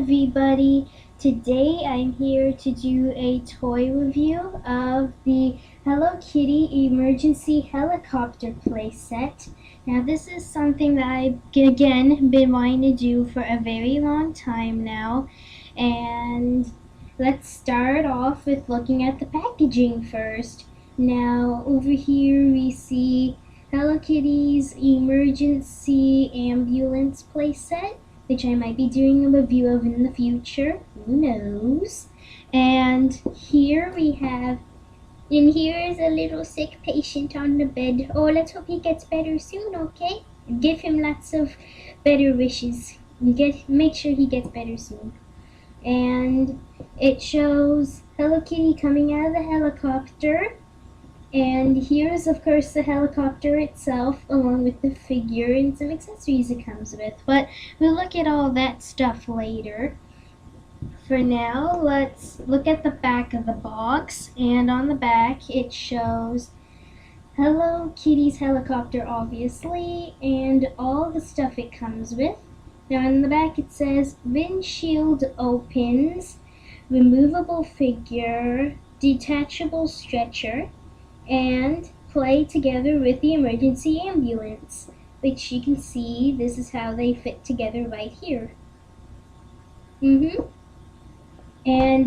everybody. Today I'm here to do a toy review of the Hello Kitty emergency helicopter playset. Now this is something that I've again been wanting to do for a very long time now, and let's start off with looking at the packaging first. Now over here we see Hello Kitty's emergency ambulance playset, which I might be doing a review of in the future, who knows. And here is a little sick patient on the bed. Oh, let's hope he gets better soon, okay? Give him lots of better wishes. Make sure he gets better soon. And it shows Hello Kitty coming out of the helicopter. And here's, of course, the helicopter itself, along with the figure and some accessories it comes with. But we'll look at all that stuff later. For now, let's look at the back of the box. And on the back, it shows Hello Kitty's helicopter, obviously, and all the stuff it comes with. Now, on the back, it says windshield opens, removable figure, detachable stretcher, and play together with the emergency ambulance, which you can see this is how they fit together right here. And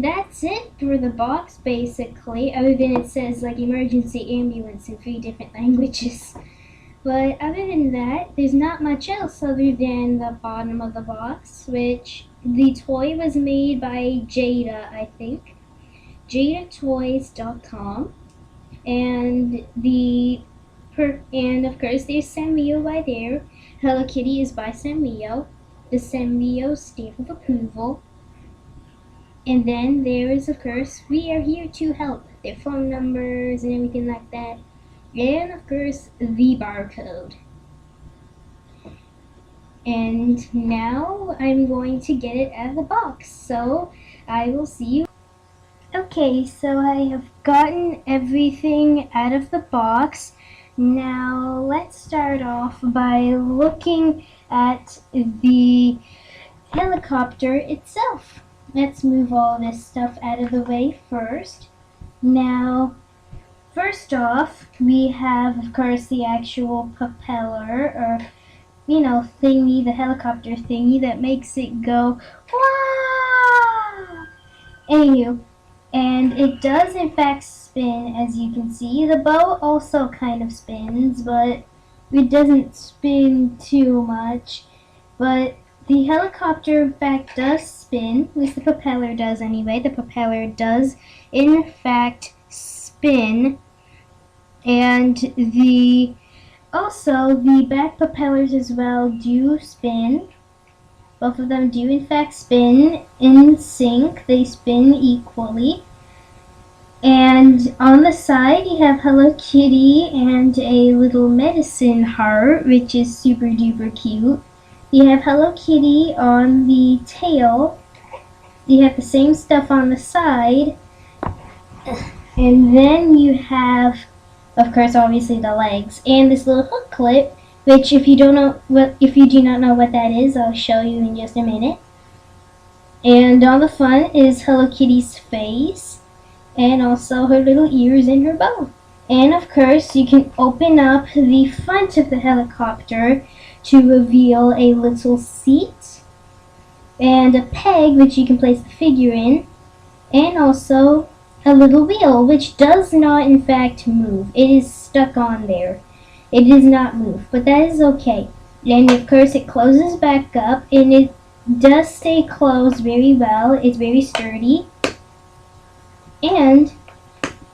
that's it for the box, basically, other than it says like emergency ambulance in 3 different languages. But other than that, there's not much else other than the bottom of the box, which the toy was made by Jada, I think, JadaToys.com. And of course there's Sanrio right there. Hello Kitty is by Sanrio. The Sanrio stamp of approval. And then there is, of course, we are here to help. Their phone numbers and everything like that. And of course the barcode. And now I'm going to get it out of the box. So I will see you. Okay, so I have gotten everything out of the box. Now let's start off by looking at the helicopter itself. Let's move all this stuff out of the way first. Now, first off, we have, of course, the actual propeller, or, thingy, the helicopter thingy that makes it go, wah! Anywho. And it does in fact spin, as you can see. The boat also kind of spins, but it doesn't spin too much. But the helicopter in fact does spin, at least the propeller does anyway. The propeller does in fact spin. And also the back propellers as well do spin. Both of them do in fact spin in sync. They spin equally. And on the side you have Hello Kitty and a little medicine heart, which is super duper cute. You have Hello Kitty on the tail. You have the same stuff on the side. And then you have, of course, obviously the legs and this little hook clip, which if you do not know what that is, I'll show you in just a minute. And on the front is Hello Kitty's face, and also her little ears and her bow. And of course, you can open up the front of the helicopter to reveal a little seat and a peg which you can place the figure in, and also a little wheel which does not in fact move. It is stuck on there. It does not move, but that is okay. And of course it closes back up, and it does stay closed very well. It's very sturdy. And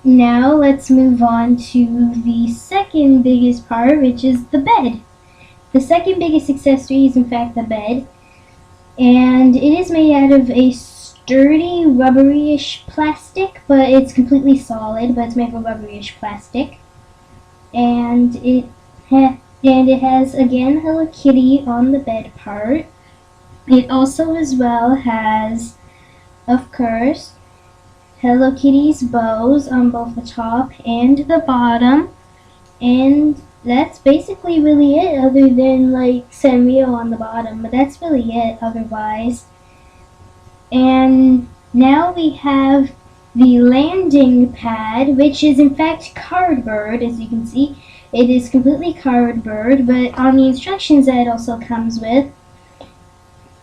now let's move on to the second biggest part, which is the bed. The second biggest accessory is in fact the bed. And it is made out of a sturdy rubberyish plastic, but it's completely solid, but it's made of rubberyish plastic. And it has again Hello Kitty on the bed part. It also as well has, of course, Hello Kitty's bows on both the top and the bottom. And that's basically really it, other than like Sanrio on the bottom, but that's really it otherwise. And now we have the landing pad, which is in fact cardboard, as you can see. It is completely cardboard, but on the instructions that it also comes with,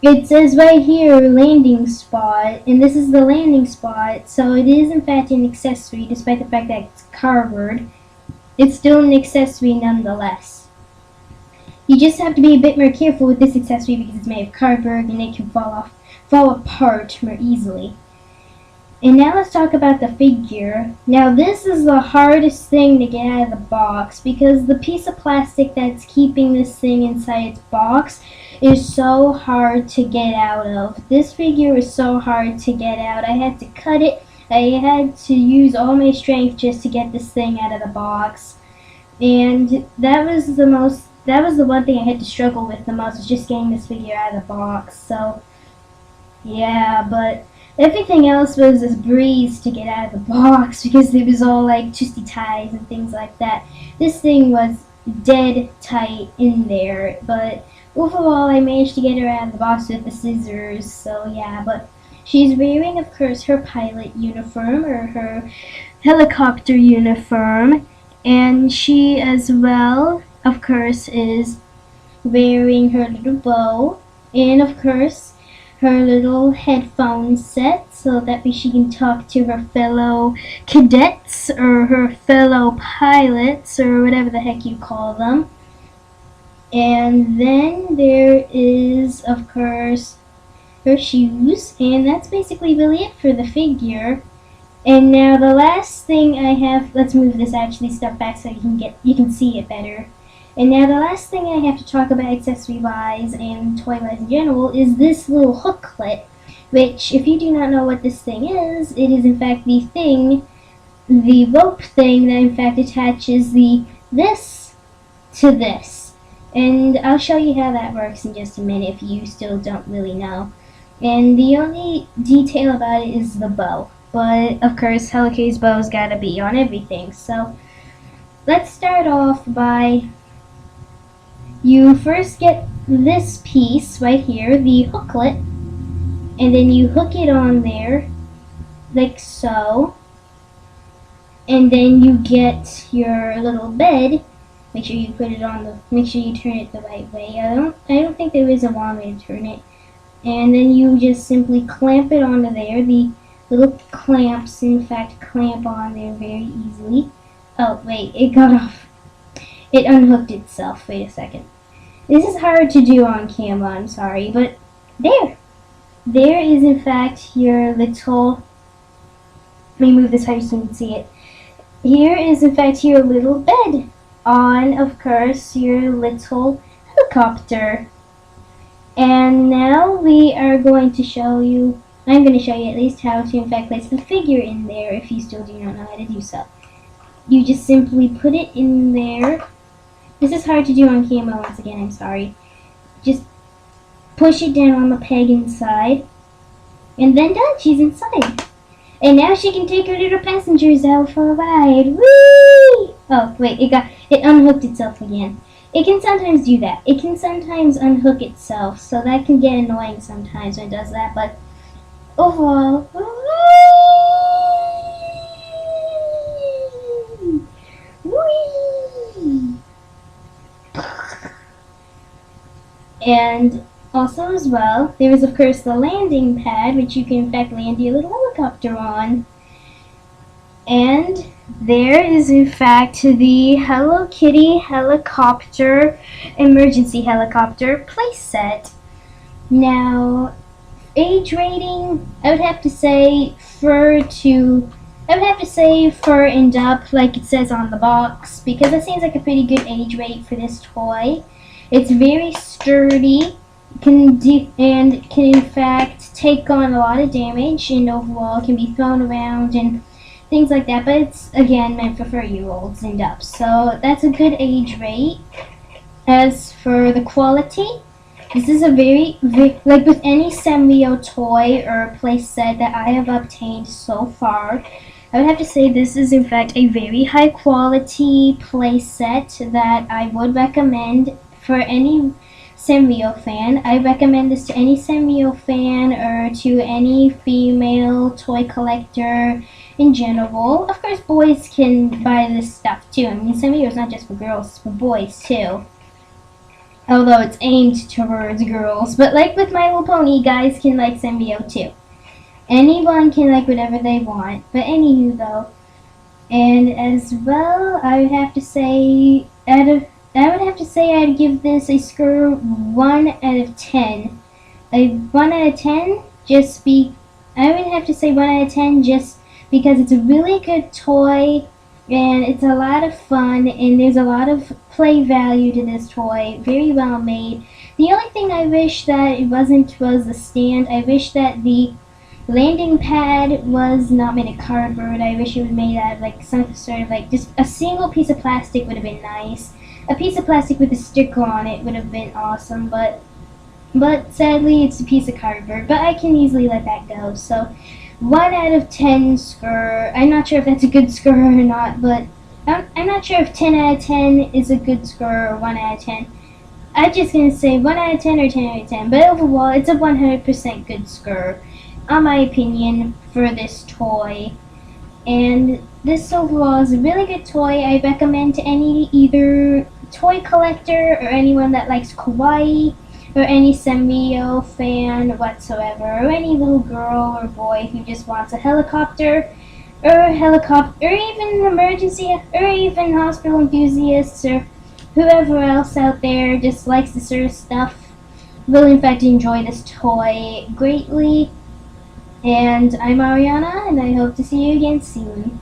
it says right here, landing spot, and this is the landing spot, so it is in fact an accessory, despite the fact that it's cardboard. It's still an accessory nonetheless. You just have to be a bit more careful with this accessory because it's made of cardboard and it can fall apart more easily. And now let's talk about the figure. Now this is the hardest thing to get out of the box because the piece of plastic that's keeping this thing inside its box is so hard to get out of. This figure is so hard to get out. I had to cut it. I had to use all my strength just to get this thing out of the box. And that was the one thing I had to struggle with the most, was just getting this figure out of the box. So yeah, but everything else was a breeze to get out of the box because it was all like twisty ties and things like that. This thing was dead tight in there, but overall I managed to get her out of the box with the scissors. So yeah, but she's wearing, of course, her pilot uniform, or her helicopter uniform, and she as well, of course, is wearing her little bow, and of course her little headphone set so that way she can talk to her fellow cadets or her fellow pilots or whatever the heck you call them. And then there is, of course, her shoes, and that's basically really it for the figure. And now the last thing I have, let's move this actually stuff back so you can see it better. And now the last thing I have to talk about accessory-wise and toy-wise in general is this little hooklet, which, if you do not know what this thing is, it is in fact the rope thing that in fact attaches this to this. And I'll show you how that works in just a minute if you still don't really know. And the only detail about it is the bow. But, of course, Hello Kitty's bow's gotta be on everything. So, let's start off by... You first get this piece right here, the hooklet, and then you hook it on there, like so. And then you get your little bed. Make sure you put it on make sure you turn it the right way. I don't think there is a wrong way to turn it. And then you just simply clamp it onto there. The little clamps, in fact, clamp on there very easily. Oh, wait, it got off. It unhooked itself. Wait a second. This is hard to do on camera, I'm sorry, but there. There is, in fact, your little... Let me move this higher so you can see it. Here is, in fact, your little bed on, of course, your little helicopter. And now we are going to show you... I'm going to show you at least how to, in fact, place the figure in there if you still do not know how to do so. You just simply put it in there. This is hard to do on camera once again, I'm sorry. Just push it down on the peg inside. And then done, she's inside. And now she can take her little passengers out for a ride. Whee! Oh, wait, it unhooked itself again. It can sometimes do that. It can sometimes unhook itself, so that can get annoying sometimes when it does that, but overall, whee! And also as well, there is of course the landing pad, which you can in fact land your little helicopter on. And there is in fact the Hello Kitty helicopter, emergency helicopter playset. Now, age rating, I would have to say fur and up, like it says on the box, because that seems like a pretty good age rate for this toy. It's very sturdy, can in fact take on a lot of damage, and overall can be thrown around and things like that, but it's again meant for 4-year-olds and up, so that's a good age rate. As for the quality, this is a very, like with any Sanrio toy or playset that I have obtained so far, I would have to say this is in fact a very high quality playset that I would recommend for any Sanrio fan. I recommend this to any Sanrio fan or to any female toy collector in general. Of course, boys can buy this stuff too. I mean, Sanrio is not just for girls, it's for boys too. Although it's aimed towards girls. But like with My Little Pony, guys can like Sanrio too. Anyone can like whatever they want. But anywho though, and as well, I would have to say I'd give this a score 1 out of 10. A 1 out of 10 I would have to say 1 out of 10 just because it's a really good toy and it's a lot of fun and there's a lot of play value to this toy. Very well made. The only thing I wish that it wasn't was the stand. I wish that the landing pad was not made of cardboard. I wish it was made out of like some sort of like just a single piece of plastic would have been nice. A piece of plastic with a sticker on it would have been awesome, but sadly it's a piece of cardboard. But I can easily let that go. So 1 out of 10 score. I'm not sure if that's a good score or not, but I'm not sure if 10 out of 10 is a good score or 1 out of 10. I'm just gonna say 1 out of 10 or 10 out of 10. But overall, it's a 100% good score, on my opinion, for this toy. And this overall is a really good toy. I recommend to any either toy collector or anyone that likes kawaii or any Sanrio fan whatsoever, or any little girl or boy who just wants a helicopter or even an emergency or even hospital enthusiasts or whoever else out there just likes this sort of stuff will in fact enjoy this toy greatly. And I'm Ariana, and I hope to see you again soon.